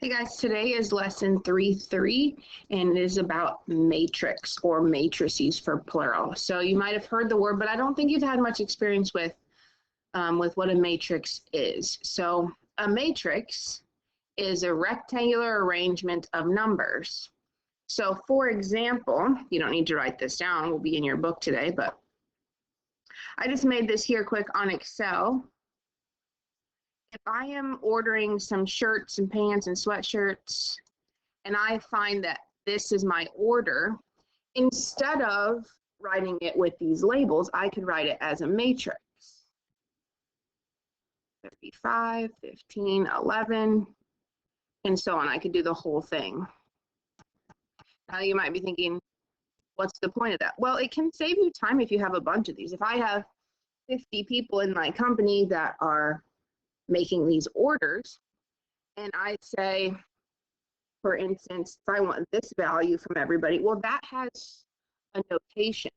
Hey guys, today is lesson 3.3 and it is about matrix or matrices for plural. So you might have heard the word, but I don't think you've had much experience with what a matrix is. So a matrix is a rectangular arrangement of numbers. So for example, you don't need to write this down, it will be in your book today, but I just made this here quick on Excel. If I am ordering some shirts and pants and sweatshirts, and I find that this is my order, instead of writing it with these labels, I could write it as a matrix. 55, 15, 11, and so on. I could do the whole thing. Now you might be thinking, what's the point of that? Well, it can save you time if you have a bunch of these. If I have 50 people in my company that are making these orders, and I say, for instance, if I want this value from everybody, well, that has a notation.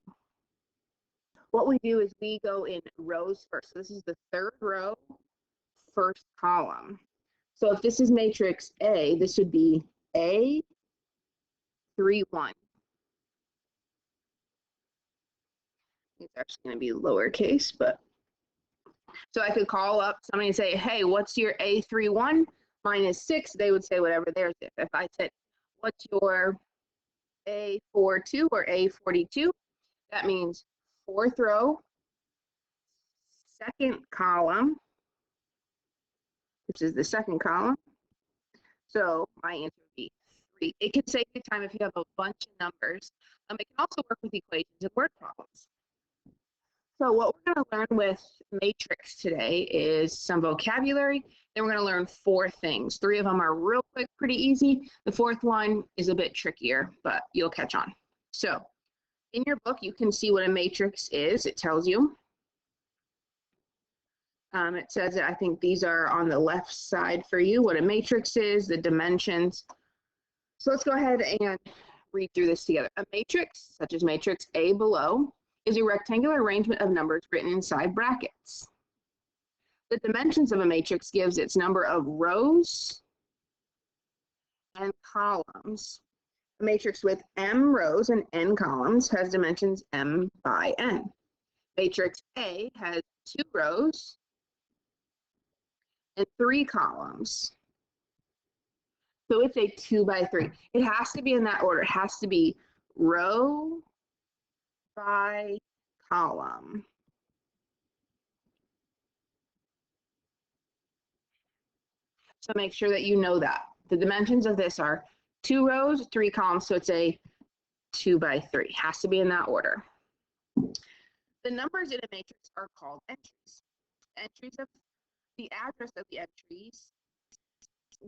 What we do is we go in rows first. So this is the third row, first column. So if this is matrix A, this would be A, 3, 1. It's actually going to be lowercase, but so I could call up somebody and say, hey, what's your A31? Mine is 6. They would say whatever theirs is. If I said, what's your A42 or A42? That means fourth row, second column, which is the second column. So my answer would be 3. It can save you time if you have a bunch of numbers. It can also work with equations and word problems. So what we're going to learn with matrix today is some vocabulary. Then we're going to learn 4 things. 3 of them are real quick, pretty easy. The 4th one is a bit trickier, but you'll catch on. So in your book, you can see what a matrix is. It tells you. It says that I think these are on the left side for you, what a matrix is, the dimensions. So let's go ahead and read through this together. A matrix, such as matrix A below, is a rectangular arrangement of numbers written inside brackets. The dimensions of a matrix gives its number of rows and columns. A matrix with m rows and n columns has dimensions m by n. Matrix A has 2 rows and 3 columns. So it's a 2 by 3. It has to be in that order. It has to be row by column. So make sure that you know that. The dimensions of this are 2 rows, 3 columns, so it's a 2 by 3. It has to be in that order. The numbers in a matrix are called entries. Entries of the address of the entries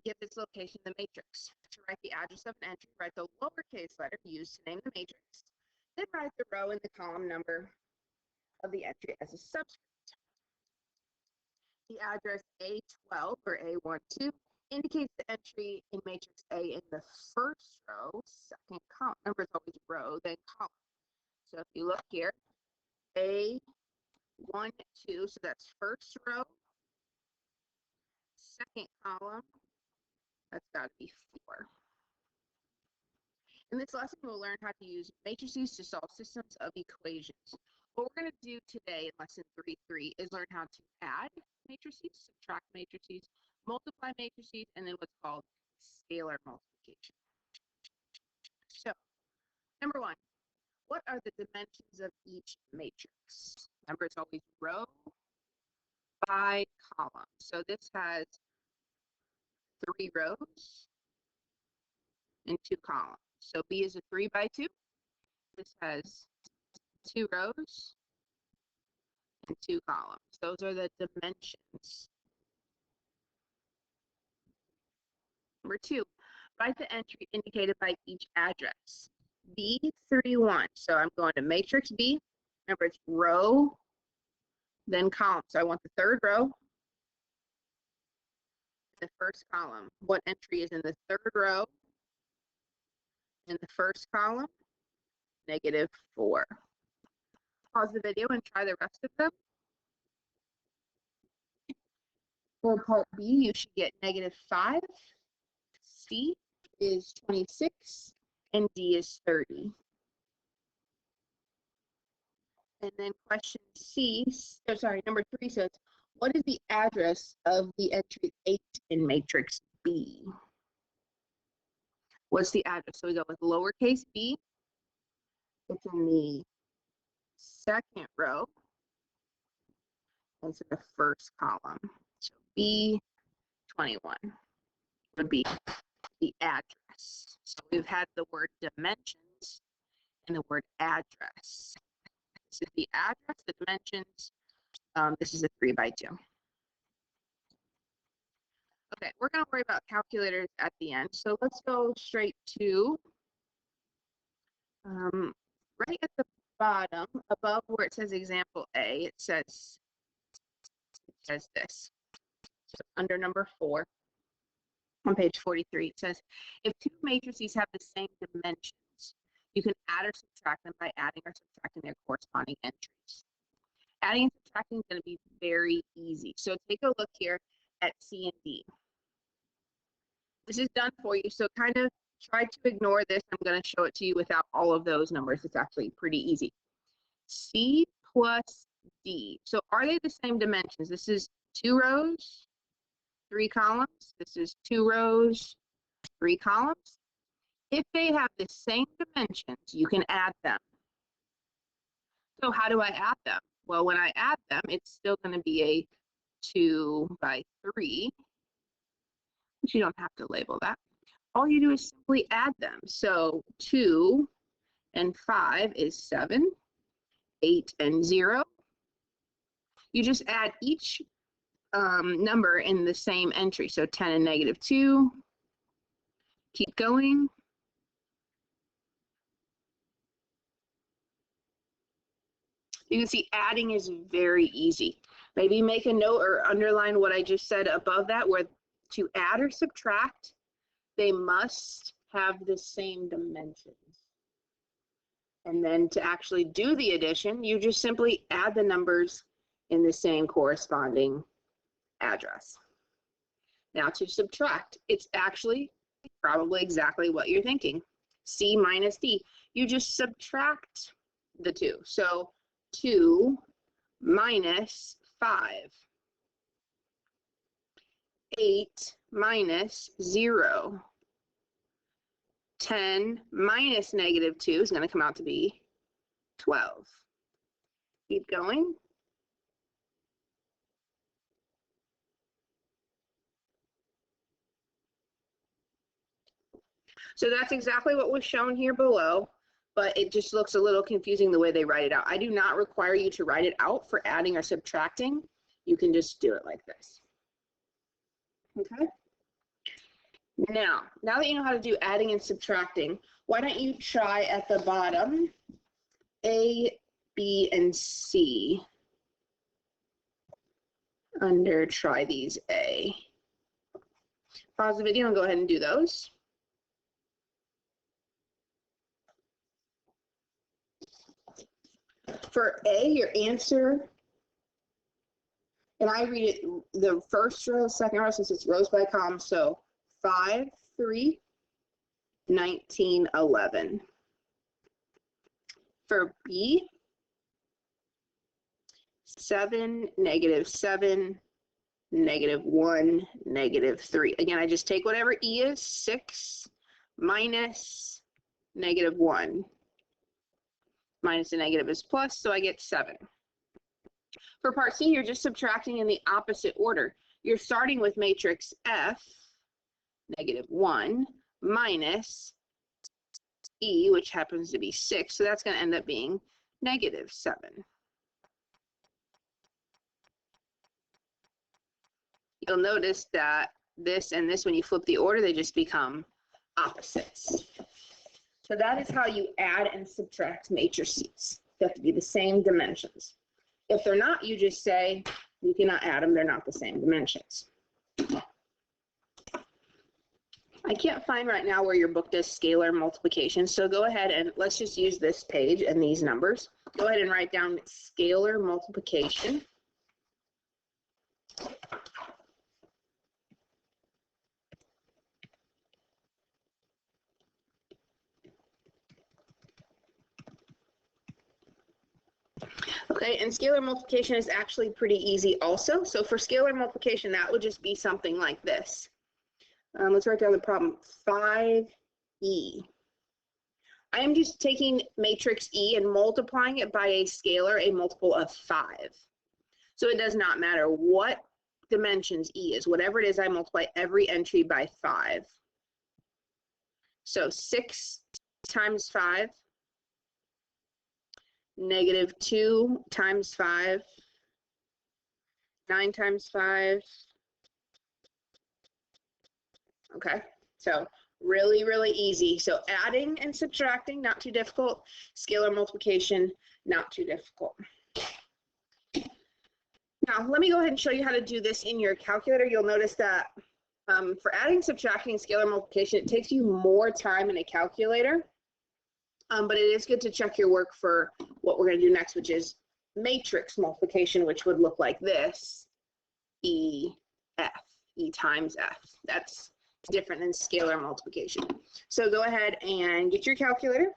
give its location in the matrix. To write the address of an entry, write the lowercase letter used to name the matrix, then write the row and the column number of the entry as a subscript. The address A12 or A12 indicates the entry in matrix A in the first row, second column. Remember, it's always row, then column. So if you look here, A12, so that's first row, second column, that's got to be 4. In this lesson, we'll learn how to use matrices to solve systems of equations. What we're going to do today in lesson 3.3 is learn how to add matrices, subtract matrices, multiply matrices, and then what's called scalar multiplication. So, number 1, what are the dimensions of each matrix? Remember, it's always row by column. So this has 3 rows and 2 columns. So B is a 3 by 2. This has 2 rows and 2 columns. Those are the dimensions. Number 2, write the entry indicated by each address. B31. So I'm going to matrix B. Remember, it's row, then column. So I want the 3rd row, the 1st column. What entry is in the 3rd row? In the 1st column, -4. Pause the video and try the rest of them. For part B, you should get -5, C is 26 and D is 30. And then question number 3 says, what is the address of the entry 8 in matrix B? What's the address? So we go with lowercase b. It's in the second row. It's in the first column. So B21 would be the address. So we've had the word dimensions and the word address. This is the address, the dimensions. This is a 3 by 2. Okay, we're going to worry about calculators at the end. So let's go straight to right at the bottom, above where it says example A, it says this. So under number 4, on page 43, it says, if two matrices have the same dimensions, you can add or subtract them by adding or subtracting their corresponding entries. Adding and subtracting is going to be very easy. So take a look here at C and D. This is done for you, so kind of try to ignore this. I'm going to show it to you without all of those numbers. It's actually pretty easy. C plus D. So are they the same dimensions? This is 2 rows, 3 columns. This is 2 rows, 3 columns. If they have the same dimensions, you can add them. So how do I add them? Well, when I add them, it's still going to be a 2 by 3. But you don't have to label that. All you do is simply add them. So 2 and 5 is 7. 8 and 0. You just add each number in the same entry. So 10 and negative 2. Keep going. You can see adding is very easy. Maybe make a note or underline what I just said above that, where to add or subtract, they must have the same dimensions. And then to actually do the addition, you just simply add the numbers in the same corresponding address. Now to subtract, it's actually probably exactly what you're thinking. C minus D. You just subtract the 2. So 2 minus 5. 8 minus 0. 10 minus negative 2 is going to come out to be 12. Keep going. So that's exactly what was shown here below, but it just looks a little confusing the way they write it out. I do not require you to write it out for adding or subtracting. You can just do it like this. Okay? Now that you know how to do adding and subtracting, why don't you try at the bottom A, B, and C under try these A. Pause the video and go ahead and do those. For A, your answer, and I read it the first row, second row, since it's rows by column, so 5, 3, 19, 11. For B, 7, negative 7, negative 1, negative 3. Again, I just take whatever E is, 6 minus negative 1. Minus a negative is plus, so I get 7. For part C, you're just subtracting in the opposite order. You're starting with matrix F, negative 1, minus E, which happens to be 6, so that's going to end up being negative 7. You'll notice that this and this, when you flip the order, they just become opposites. So that is how you add and subtract matrices. They have to be the same dimensions. If they're not, you just say you cannot add them, they're not the same dimensions. I can't find right now where your book does scalar multiplication, so go ahead and let's just use this page and these numbers. Go ahead and write down scalar multiplication. Okay, and scalar multiplication is actually pretty easy also. So for scalar multiplication, that would just be something like this. Let's write down the problem. 5e. I am just taking matrix E and multiplying it by a scalar, a multiple of 5. So it does not matter what dimensions E is. Whatever it is, I multiply every entry by 5. So 6 times 5, negative 2 times 5, 9 times 5. Okay, so really, really easy. So adding and subtracting, not too difficult. Scalar multiplication, not too difficult. Now, let me go ahead and show you how to do this in your calculator. You'll notice that for adding, subtracting, scalar multiplication, it takes you more time in a calculator. But it is good to check your work for what we're going to do next, which is matrix multiplication, which would look like this. E times F. That's different than scalar multiplication. So go ahead and get your calculator.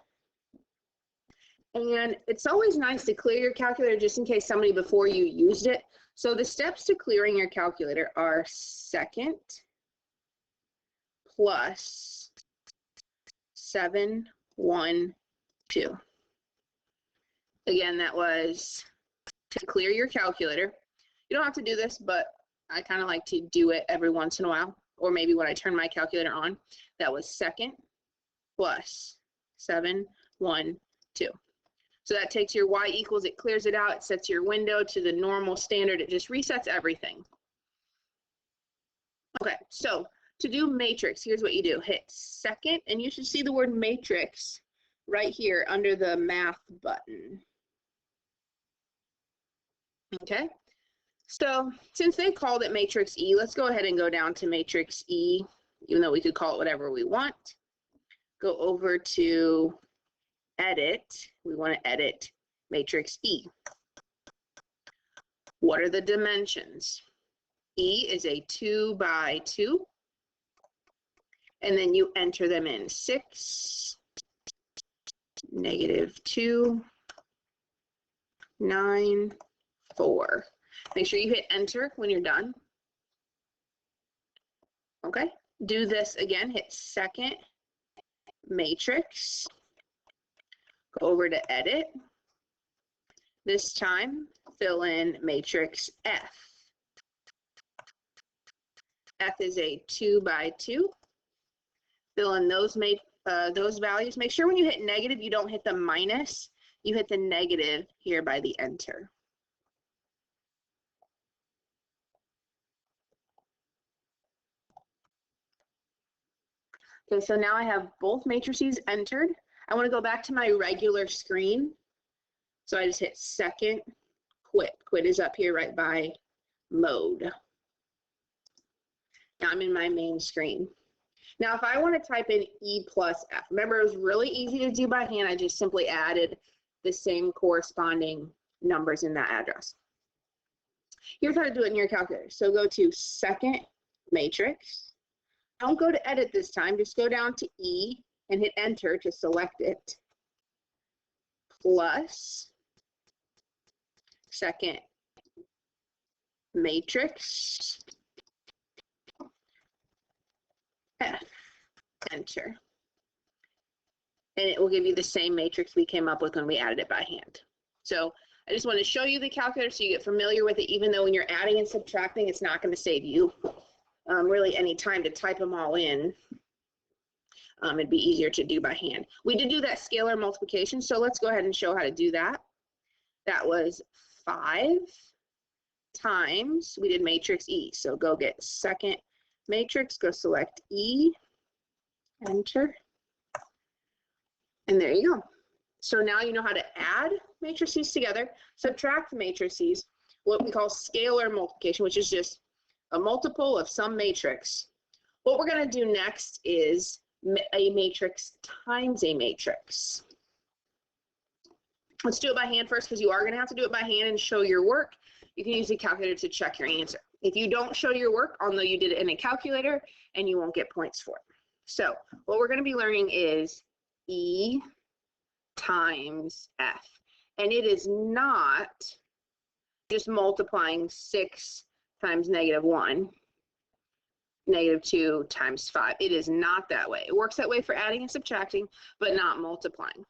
And it's always nice to clear your calculator just in case somebody before you used it. So the steps to clearing your calculator are second plus 7, 1, 2. Again, that was to clear your calculator. You don't have to do this, but I kind of like to do it every once in a while, or maybe when I turn my calculator on. That was second plus 7, 1, 2. So that takes your y equals, it clears it out, it sets your window to the normal standard, it just resets everything. Okay, so to do matrix, here's what you do. Hit second, and you should see the word matrix right here under the math button. Okay, so since they called it matrix E, let's go ahead and go down to matrix E, even though we could call it whatever we want. Go over to edit. We want to edit matrix E. What are the dimensions? E is a 2 by 2. And then you enter them in 6, negative 2, 9, 4. Make sure you hit enter when you're done. Okay, do this again. Hit second, matrix. Go over to edit. This time, fill in matrix F. F is a 2 by 2. Fill in those values. Make sure when you hit negative, you don't hit the minus. You hit the negative here by the enter. Okay, so now I have both matrices entered. I want to go back to my regular screen. So I just hit second, quit. Quit is up here right by mode. Now I'm in my main screen. Now if I want to type in E plus F, remember it was really easy to do by hand. I just simply added the same corresponding numbers in that address. Here's how to do it in your calculator. So go to second matrix. Don't go to edit this time, just go down to E and hit enter to select it. Plus second matrix F, enter. And it will give you the same matrix we came up with when we added it by hand. So I just want to show you the calculator so you get familiar with it, even though when you're adding and subtracting, it's not going to save you really any time to type them all in. It'd be easier to do by hand. We did do that scalar multiplication, so let's go ahead and show how to do that. That was 5 times, we did matrix E. So go get second matrix, go select E, enter, and there you go. So now you know how to add matrices together, subtract matrices, what we call scalar multiplication, which is just a multiple of some matrix. What we're going to do next is a matrix times a matrix. Let's do it by hand first because you are going to have to do it by hand and show your work. You can use the calculator to check your answer. If you don't show your work, I'll know you did it in a calculator and you won't get points for it. So what we're going to be learning is E times F. And it is not just multiplying 6 times -1, -2 times 5. It is not that way. It works that way for adding and subtracting, but not multiplying.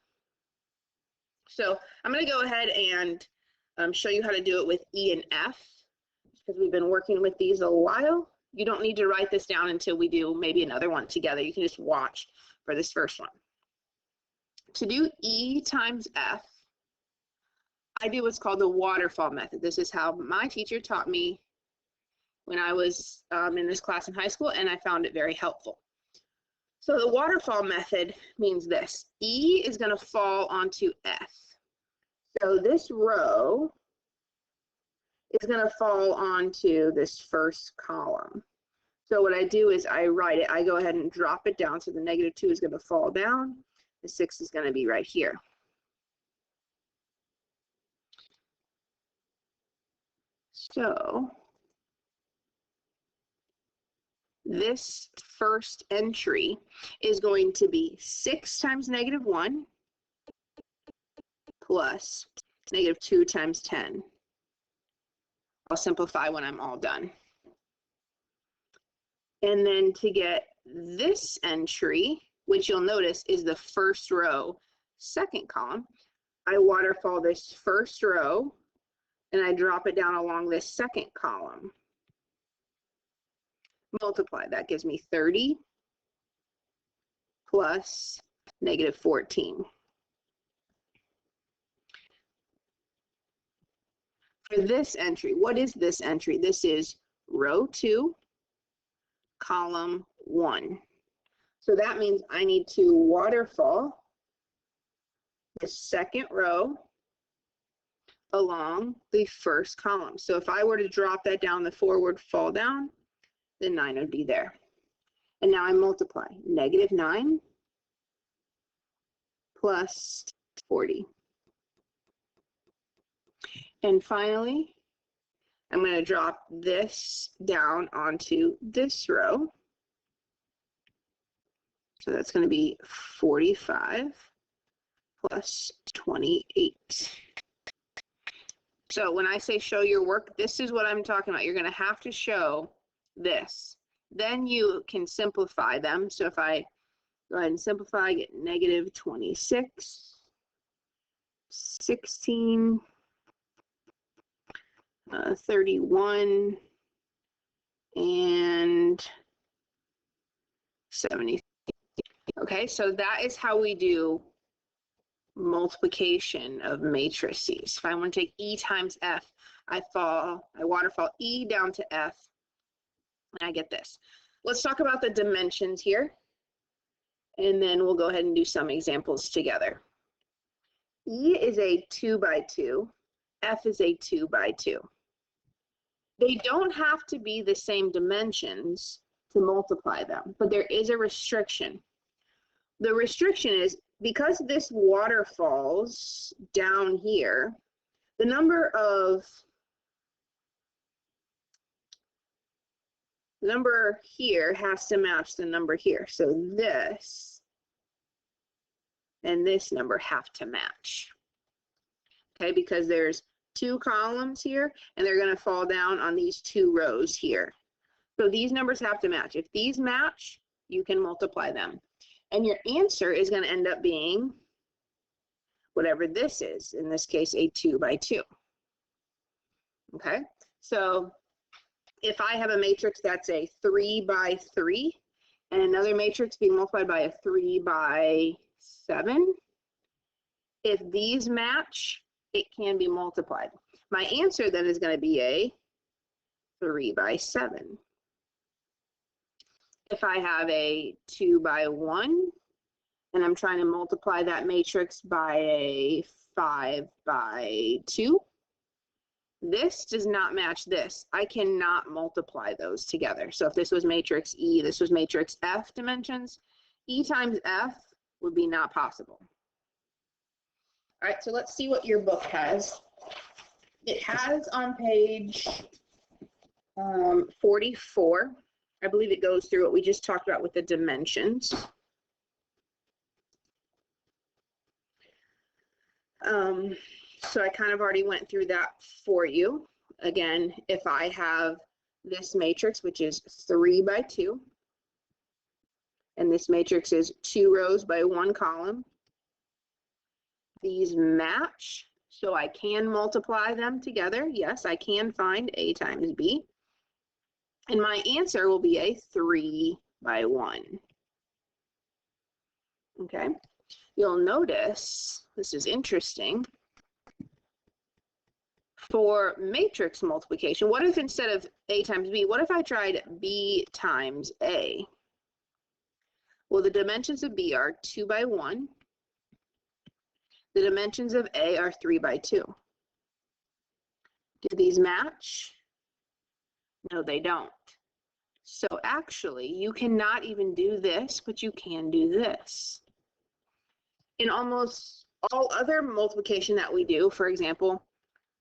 So I'm going to go ahead and show you how to do it with E and F, because we've been working with these a while. You don't need to write this down until we do maybe another one together. You can just watch for this first one. To do E times F, I do what's called the waterfall method. This is how my teacher taught me when I was in this class in high school, and I found it very helpful. So the waterfall method means this. E is going to fall onto F. So this row is going to fall onto this first column. So what I do is I write it. I go ahead and drop it down. So the -2 is going to fall down. The 6 is going to be right here. So this first entry is going to be 6 times -1 plus -2 times 10. I'll simplify when I'm all done. And then to get this entry, which you'll notice is the first row, second column, I waterfall this first row and I drop it down along this second column. Multiply, that gives me 30 plus -14. For this entry, what is this entry? This is row 2, column 1. So that means I need to waterfall the second row along the first column. So if I were to drop that down, the forward fall down, then 9 would be there. And now I multiply -9 plus 40. And finally, I'm going to drop this down onto this row. So that's going to be 45 plus 28. So when I say show your work, this is what I'm talking about. You're going to have to show this. Then you can simplify them. So if I go ahead and simplify, I get -26, 16, 31, and 70. Okay, so that is how we do multiplication of matrices. If I want to take E times F, I waterfall E down to F, and I get this. Let's talk about the dimensions here, and then we'll go ahead and do some examples together. E is a 2 by 2, F is a 2 by 2. They don't have to be the same dimensions to multiply them, but there is a restriction. The restriction is because this waterfalls down here, the number here has to match the number here. So this and this number have to match. Okay, because there's 2 columns here and they're going to fall down on these 2 rows here. So these numbers have to match. If these match, you can multiply them. And your answer is going to end up being whatever this is, in this case, a 2 by 2. Okay, so if I have a matrix that's a 3 by 3 and another matrix being multiplied by a 3 by 7, if these match, it can be multiplied. My answer then is going to be a 3 by 7. If I have a 2 by 1 and I'm trying to multiply that matrix by a 5 by 2, this does not match this. I cannot multiply those together. So if this was matrix E, this was matrix F dimensions, E times F would be not possible. All right, so let's see what your book has. It has on page 44, I believe it goes through what we just talked about with the dimensions. So I kind of already went through that for you. Again, if I have this matrix, which is 3 by 2, and this matrix is 2 rows by 1 column, these match, so I can multiply them together. Yes, I can find A times B. And my answer will be a 3 by 1. Okay, you'll notice, this is interesting, for matrix multiplication, what if instead of A times B, what if I tried B times A? Well, the dimensions of B are 2 by 1. The dimensions of A are 3 by 2. Do these match? No, they don't. So actually, you cannot even do this, but you can do this. In almost all other multiplication that we do, for example,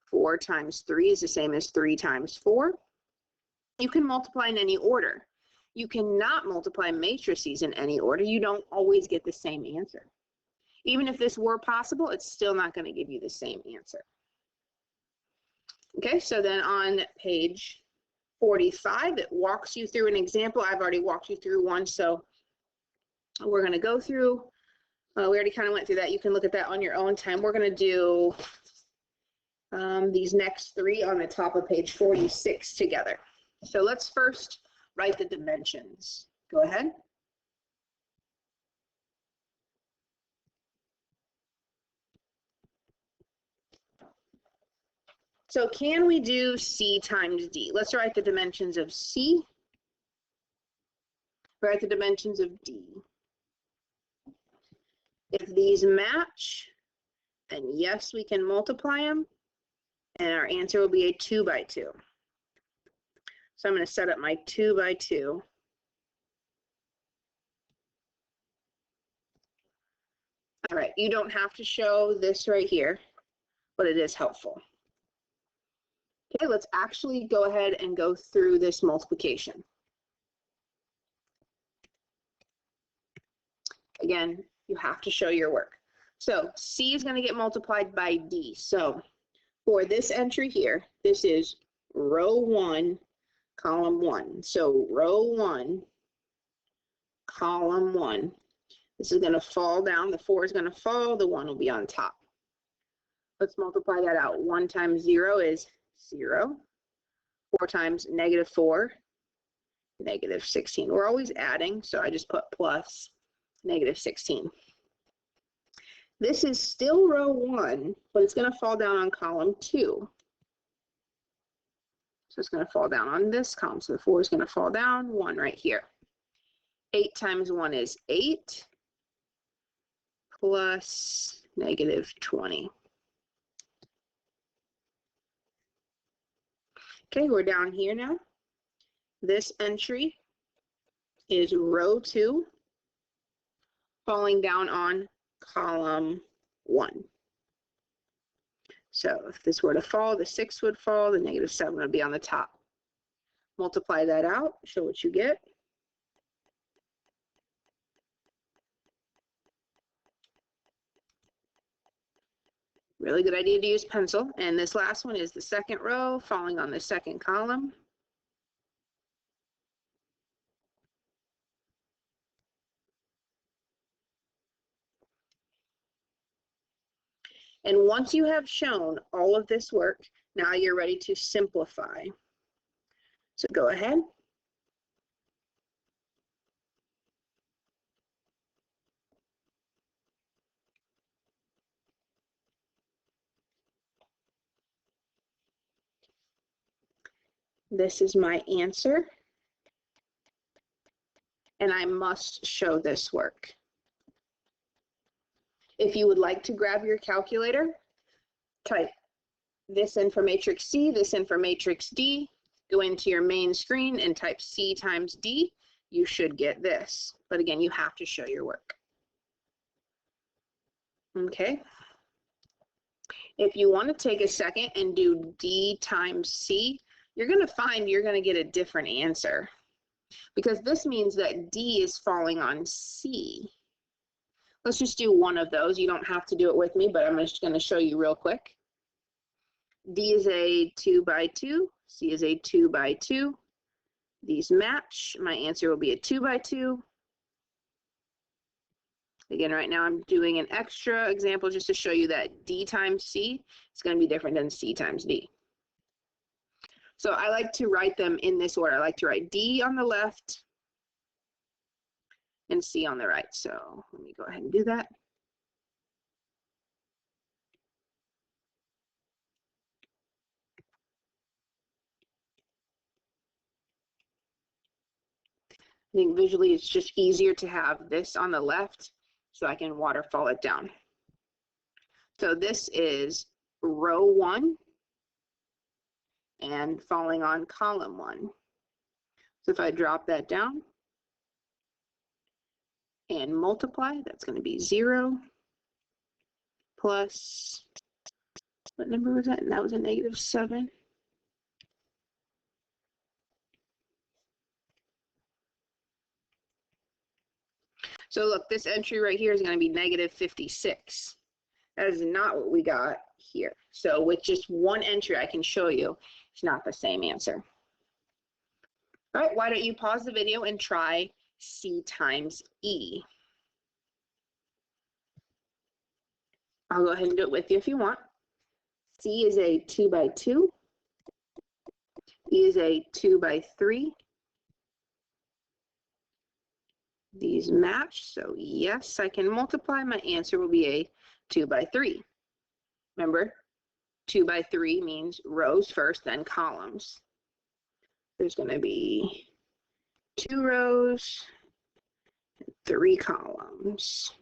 4 times 3 is the same as 3 times 4. You can multiply in any order. You cannot multiply matrices in any order. You don't always get the same answer. Even if this were possible, it's still not going to give you the same answer. Okay, so then on page 45, it walks you through an example. I've already walked you through one, so we're going to go through. We already kind of went through that. You can look at that on your own time. We're going to do these next 3 on the top of page 46 together. So let's first write the dimensions. Go ahead. So can we do C times D? Let's write the dimensions of C. Write the dimensions of D. If these match, then yes, we can multiply them, and our answer will be a 2 by 2. So I'm going to set up my 2 by 2. All right, you don't have to show this right here, but it is helpful. Okay, let's actually go ahead and go through this multiplication. Again, you have to show your work. So C is going to get multiplied by D. So for this entry here, this is row 1, column 1. So row 1, column 1. This is going to fall down. The 4 is going to fall. The 1 will be on top. Let's multiply that out. 1 times 0 is 0. 4 times -4, -16. We're always adding, so I just put plus -16. This is still row 1, but it's going to fall down on column 2. So it's going to fall down on this column. So the 4 is going to fall down, 1 right here. 8 times 1 is 8, plus -20. Okay, we're down here now. This entry is row 2, falling down on column 1. So if this were to fall, the 6 would fall, the -7 would be on the top. Multiply that out, show what you get. Really good idea to use pencil. And this last one is the second row, falling on the second column. And once you have shown all of this work, now you're ready to simplify. So go ahead. This is my answer, and I must show this work. If you would like to grab your calculator, type this in for matrix C, this in for matrix D, go into your main screen and type C times D. You should get this. But again, you have to show your work. Okay. If you want to take a second and do D times C, you're going to find you're going to get a different answer, because this means that D is falling on C. Let's just do one of those. You don't have to do it with me, but I'm just going to show you real quick. D is a 2 by 2, C is a 2 by 2. These match. My answer will be a 2 by 2. Again, right now I'm doing an extra example just to show you that D times C is going to be different than C times D. So I like to write them in this order. I like to write D on the left and C on the right. So let me go ahead and do that. I think visually it's just easier to have this on the left so I can waterfall it down. So this is row 1 and falling on column 1. So if I drop that down and multiply, that's going to be 0 plus, what number was that? And that was a -7. So look, this entry right here is going to be -56. That is not what we got here. So with just one entry, I can show you it's not the same answer. All right, why don't you pause the video and try C times E. I'll go ahead and do it with you if you want. C is a 2 by 2. E is a 2 by 3. These match, so yes, I can multiply. My answer will be a 2 by 3. Remember, 2 by 3 means rows first, then columns. There's going to be 2 rows, 3 columns.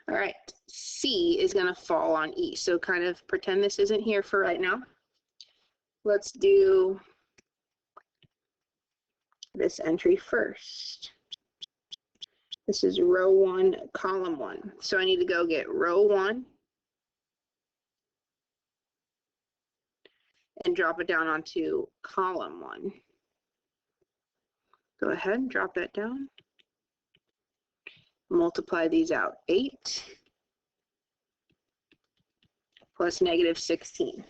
All right, C is going to fall on E. So kind of pretend this isn't here for right now. Let's do this entry first. This is row 1, column 1. So I need to go get row 1 and drop it down onto column 1. Go ahead and drop that down. Multiply these out. 8 plus -16.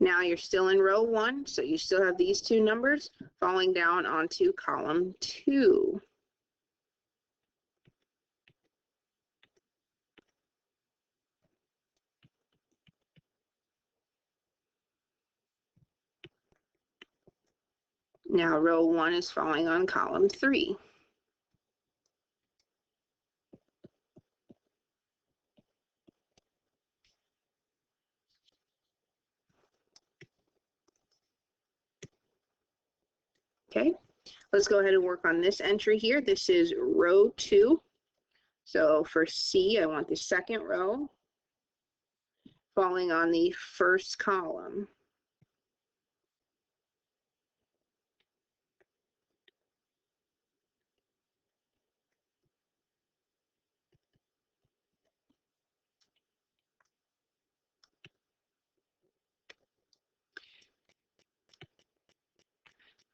Now you're still in row 1, so you still have these two numbers falling down onto column 2. Now row 1 is falling on column 3. Okay, let's go ahead and work on this entry here. This is row 2. So for C, I want the second row falling on the first column.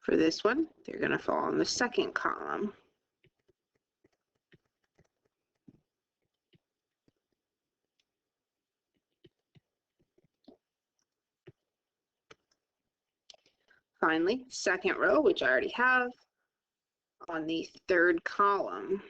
For this one, they're going to fall on the second column. Finally, second row, which I already have, on the third column.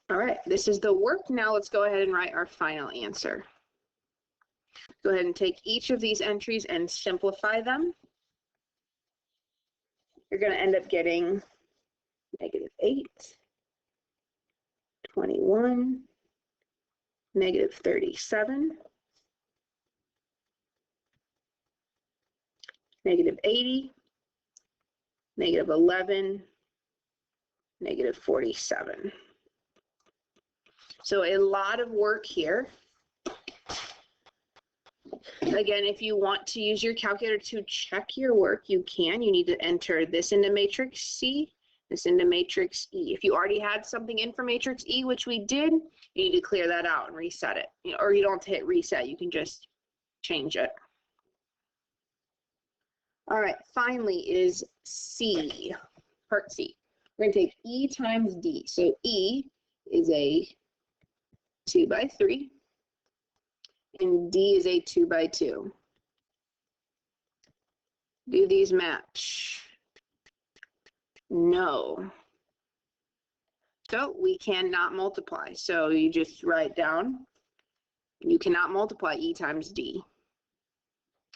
All right, this is the work. Now let's go ahead and write our final answer. Go ahead and take each of these entries and simplify them. You're going to end up getting -8, 21, -37, -80, -11, -47. So a lot of work here. Again, if you want to use your calculator to check your work, you can. You need to enter this into matrix C, this into matrix E. If you already had something in for matrix E, which we did, you need to clear that out and reset it. Or you don't have to hit reset, you can just change it. All right, finally is C, part C. We're going to take E times D. So E is a 2 by 3, and D is a 2 by 2. Do these match? No. So we cannot multiply. So you just write down, you cannot multiply E times D.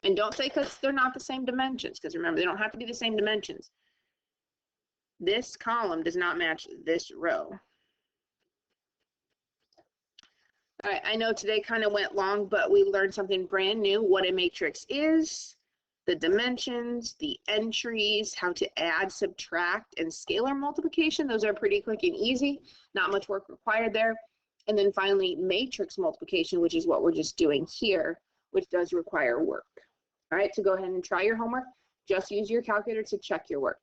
And don't say because they're not the same dimensions, because remember, they don't have to be the same dimensions. This column does not match this row. All right, I know today kind of went long, but we learned something brand new, what a matrix is, the dimensions, the entries, how to add, subtract, and scalar multiplication. Those are pretty quick and easy, not much work required there. And then finally, matrix multiplication, which is what we're just doing here, which does require work. All right, so go ahead and try your homework. Just use your calculator to check your work.